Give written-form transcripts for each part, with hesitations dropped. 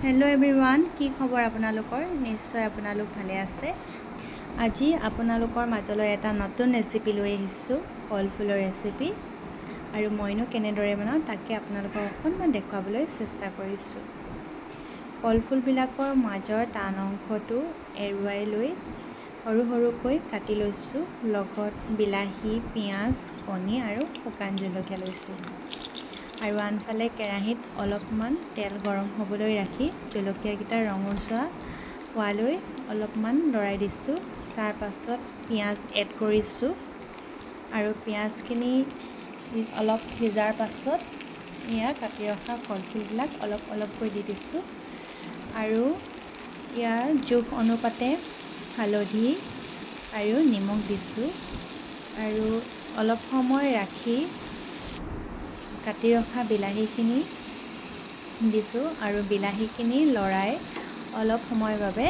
Hello' everyone, কি খবৰ আপোনালোকৰ? নিশ্চয় আপোনালোক ভালে আছে। আজি আপোনালোকৰ মাজলৈ এটা নতুন ৰেচিপি লৈ আহিছোঁ, কলফুলৰ ৰেচিপি। আৰু মইনো কেনেদৰে বনাওঁ তাকে আপোনালোকক অকণমান দেখুৱাবলৈ চেষ্টা কৰিছোঁ। কলফুলবিলাকৰ মাজৰ টান অংশটো এৰুৱাই লৈ সৰু সৰুকৈ কাটি লৈছোঁ। লগত বিলাহী, পিঁয়াজ, কণী আৰু শুকান জলকীয়া লৈছোঁ। আৰু আনফালে কেৰাহীত অলপমান তেল গৰম হ'বলৈ ৰাখি জলকীয়াকেইটা ৰঙচুৱা হোৱালৈ অলপমান লৰাই দিছোঁ। তাৰ পাছত পিঁয়াজ এড কৰিছোঁ আৰু পিঁয়াজখিনি অলপ সিজাৰ পাছত ইয়াত কাটি ৰখা কলফুলবিলাক অলপ অলপকৈ দি দিছোঁ। আৰু ইয়াৰ জোখ অনুপাতে হালধি আৰু নিমখ দিছোঁ। আৰু অলপ সময় ৰাখি কাটি ৰখা বিলাহীখিনি দিছোঁ আৰু বিলাহীখিনি লৰাই অলপ সময়ৰ বাবে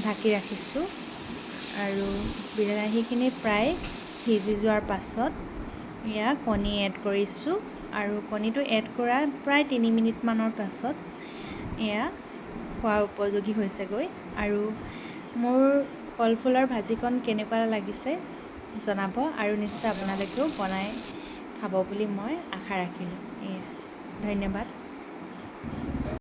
ঢাকি ৰাখিছোঁ। আৰু বিলাহীখিনি প্ৰায় সিজি যোৱাৰ পাছত ইয়াত কণী এড কৰিছোঁ। আৰু কণীটো এড কৰা প্ৰায় 3 মিনিটমানৰ পাছত এয়া খোৱাৰ উপযোগী হৈছেগৈ। আৰু মোৰ কলফুলৰ ভাজিকণ কেনেকুৱা লাগিছে জনাব, আৰু নিশ্চয় আপোনালোকেও বনাই খাব বুলি মই আশা ৰাখিলোঁ। ধন্যবাদ।